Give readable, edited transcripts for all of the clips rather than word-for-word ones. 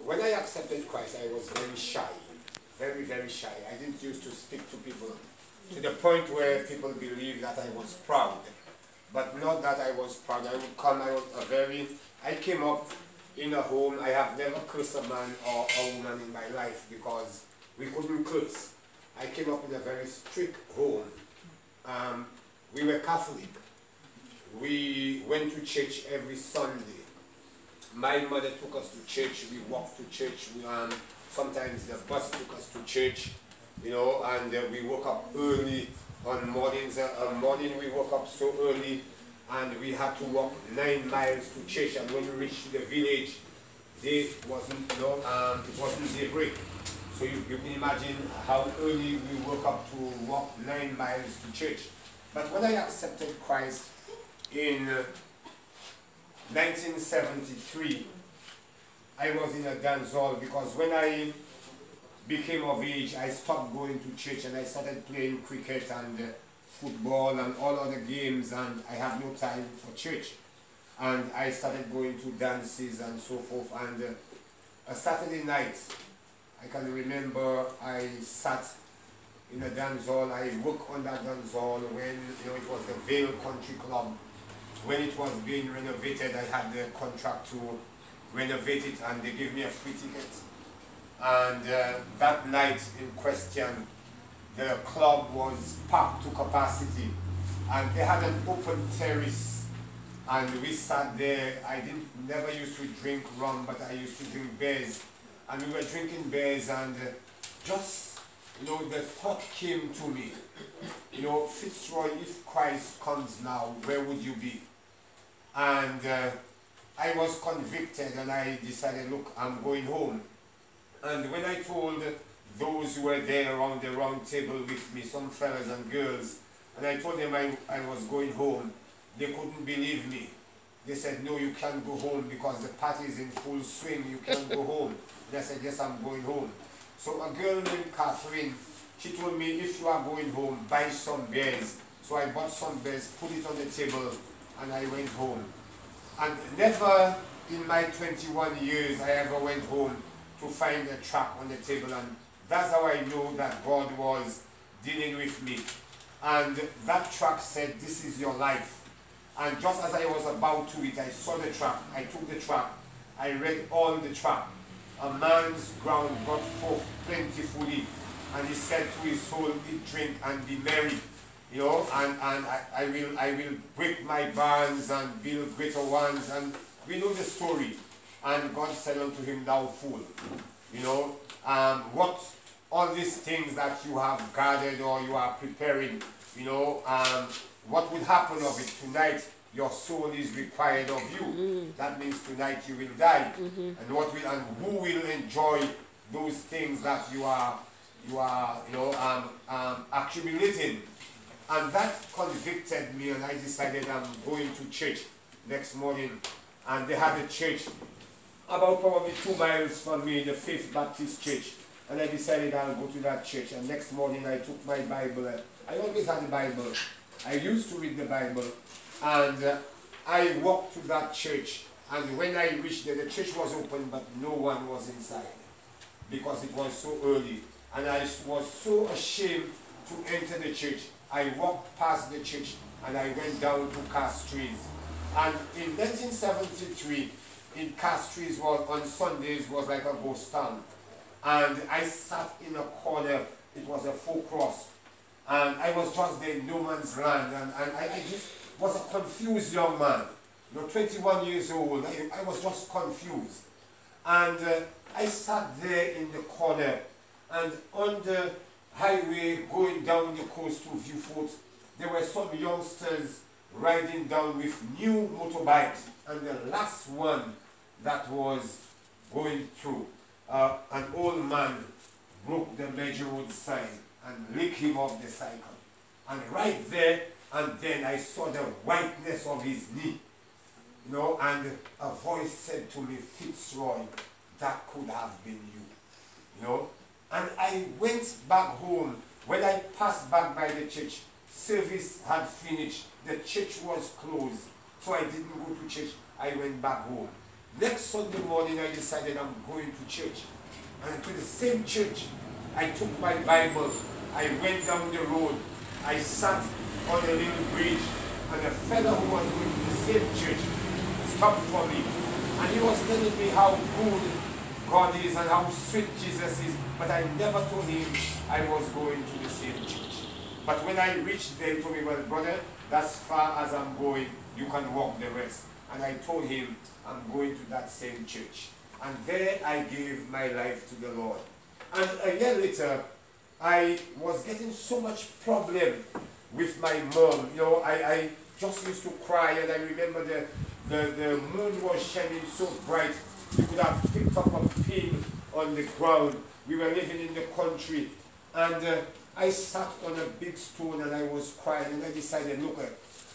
When I accepted Christ, I was very shy, very, very shy. I didn't used to speak to people to the point where people believed that I was proud. But not that I was proud. I would come, I came up in a home. I have never cursed a man or a woman in my life because we couldn't curse. I came up in a very strict home. We were Catholic. We went to church every Sunday. My mother took us to church. We walked to church. Sometimes the bus took us to church, you know, and we woke up early on mornings. Morning we woke up so early, and we had to walk 9 miles to church. And when we reached the village, it wasn't daybreak. So you can imagine how early we woke up to walk 9 miles to church. But when I accepted Christ in 1973, I was in a dance hall because when I became of age, I stopped going to church and I started playing cricket and football and all other games, and I had no time for church. And I started going to dances and so forth. And a Saturday night, I can remember I sat in a dance hall. I worked on that dance hall when it was the Vale Country Club. When it was being renovated, I had the contract to renovate it, and they gave me a free ticket. And that night in question, the club was packed to capacity, and they had an open terrace, and we sat there. I never used to drink rum, but I used to drink beers, and we were drinking beers, and just the thought came to me, Fitzroy, if Christ comes now, where would you be? And I was convicted, and I decided, look, I'm going home. And when I told those who were there around the round table with me, some fellas and girls, and I told them I was going home, they couldn't believe me. They said, no, you can't go home because the party is in full swing, you can't go home. And I said, yes, I'm going home. So a girl named Catherine, she told me, if you are going home, buy some beers. So I bought some beers, put it on the table, and I went home. And never in my 21 years I ever went home to find a track on the table, and that's how I know that God was dealing with me. And that track said, this is your life. And just as I was about to it, I saw the track, I took the track, I read all the track. A man's ground brought forth plentifully, and he said to his soul, eat, drink, and be merry. And I will break my barns and build greater ones, and we know the story. And God said unto him, thou fool, what all these things that you have gathered or you are preparing, what will happen of it tonight? Your soul is required of you. That means tonight you will die. And who will enjoy those things that you are accumulating? And that convicted me, and I decided I'm going to church next morning. And they had a church about probably 2 miles from me, the Faith Baptist Church. And I decided I'll go to that church. And next morning I took my Bible. I always had the Bible. I used to read the Bible. And I walked to that church. And when I reached there, the church was open, but no one was inside because it was so early. And I was so ashamed to enter the church. I walked past the church and I went down to Castries. And in 1973, in Castries on Sundays was like a ghost town. And I sat in a corner. It was a full cross. And I was just there in no man's land. And I just was a confused young man. 21 years old. I was just confused. And I sat there in the corner. And on the highway going down the coast to Vieux-Fort, there were some youngsters riding down with new motorbikes, and the last one that was going through, an old man broke the major road sign and licked him off the cycle. And right there and then I saw the whiteness of his knee, and a voice said to me, Fitzroy, that could have been you, And I went back home. When I passed back by the church, service had finished. The church was closed. So I didn't go to church. I went back home. Next Sunday morning, I decided I'm going to church. And to the same church, I took my Bible, I went down the road, I sat on a little bridge, and a fellow who was going to the same church stopped for me. And he was telling me how good God is and how sweet Jesus is, but I never told him I was going to the same church. But when I reached there, he told me, well, brother, as far as I'm going, you can walk the rest. And I told him, I'm going to that same church. And there I gave my life to the Lord. And a year later, I was getting so much problem with my mom. You know, I just used to cry, and I remember the moon was shining so bright, you could have picked up a pin on the ground. We were living in the country, and I sat on a big stone and I was crying, and I decided, look,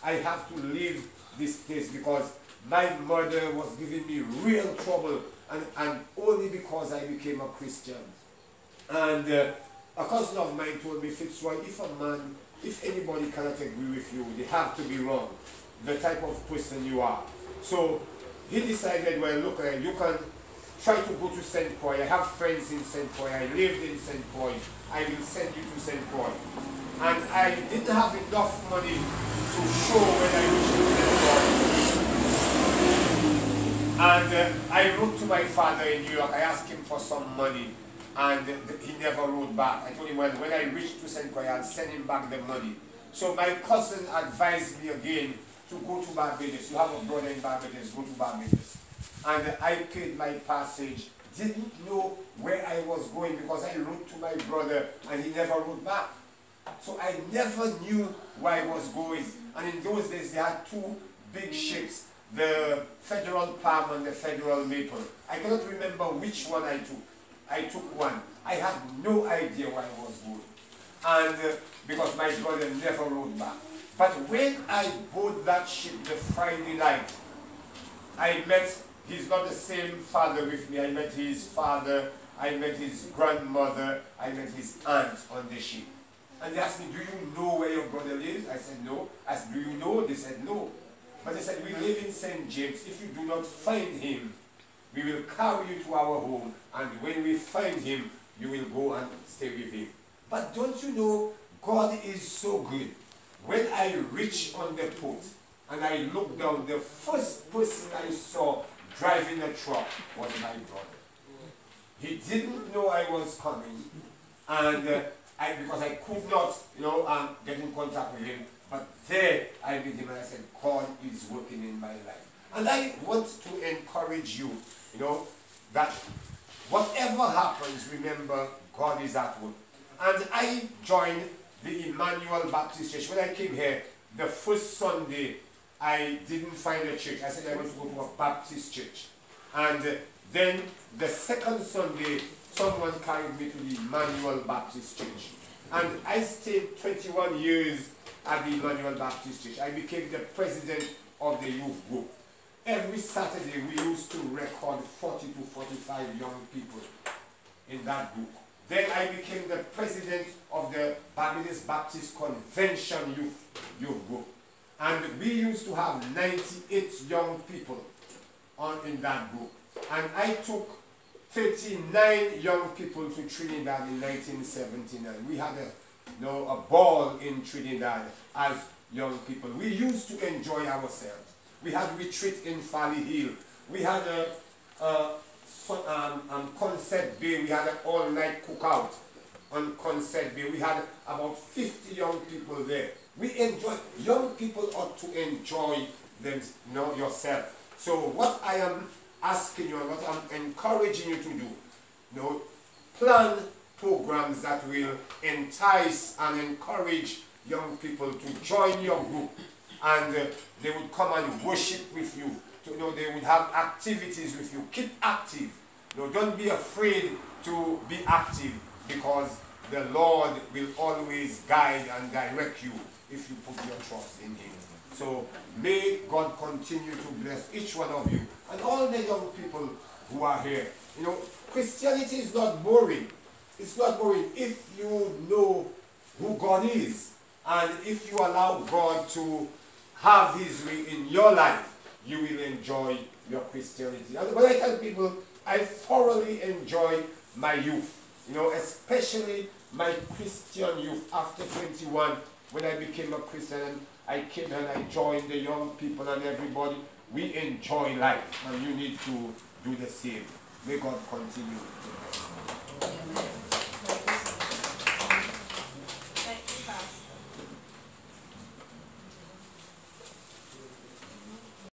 I have to leave this place because my mother was giving me real trouble, and only because I became a Christian. And a cousin of mine told me, Fitzroy, if anybody cannot agree with you, they have to be wrong, the type of person you are. So he decided, well, look, you can try to go to St. Croix. I have friends in St. Croix. I lived in St. Croix. I will send you to St. Croix. And I didn't have enough money to show when I reached St. Croix. And I wrote to my father in New York. I asked him for some money, and he never wrote back. I told him, well, when I reach to St. Croix, I'll send him back the money. So my cousin advised me again to go to Barbados. You have a brother in Barbados, go to Barbados. And I paid my passage, didn't know where I was going because I wrote to my brother and he never wrote back. So I never knew where I was going. And in those days, they had two big ships, the Federal Palm and the Federal Maple. I cannot remember which one I took. I took one. I had no idea where I was going. And because my brother never wrote back. But when I boarded that ship the Friday night, I met, he's not the same father with me, I met his father, I met his grandmother, I met his aunt on the ship. And they asked me, do you know where your brother lives? I said, no. I said, do you know? They said, no. But they said, we live in St. James. If you do not find him, we will carry you to our home. And when we find him, you will go and stay with him. But don't you know, God is so good. When I reached on the port and I looked down, the first person I saw driving a truck was my brother. He didn't know I was coming, and because I could not, get in contact with him. But there I met him and I said, God is working in my life. And I want to encourage you, that whatever happens, remember, God is at work. And I joined the Emmanuel Baptist Church. When I came here, the first Sunday, I didn't find a church. I said I want to go to a Baptist church. And then the second Sunday, someone carried me to the Emmanuel Baptist Church. And I stayed 21 years at the Emmanuel Baptist Church. I became the president of the youth group. Every Saturday, we used to record 40 to 45 young people in that group. Then I became the president of the Barbados Baptist Convention youth group. And we used to have 98 young people in that group. And I took 39 young people to Trinidad in 1979. We had a ball in Trinidad as young people. We used to enjoy ourselves. We had retreat in Valley Hill. We had Concert Bay. We had an all-night cookout on Concert Bay. We had about 50 young people there. We enjoy. Young people ought to enjoy them, yourself. So what I am asking you and what I'm encouraging you to do, plan programs that will entice and encourage young people to join your group, and they would come and worship with you. They would have activities with you. Keep active. Don't be afraid to be active, because the Lord will always guide and direct you if you put your trust in Him. So may God continue to bless each one of you and all the young people who are here. Christianity is not boring. It's not boring if you know who God is, and if you allow God to have His way in your life. you will enjoy your Christianity. And when I tell people, I thoroughly enjoy my youth, you know, especially my Christian youth after 21, when I became a Christian. I came and I joined the young people and everybody. We enjoy life, and you need to do the same. May God continue to bless you.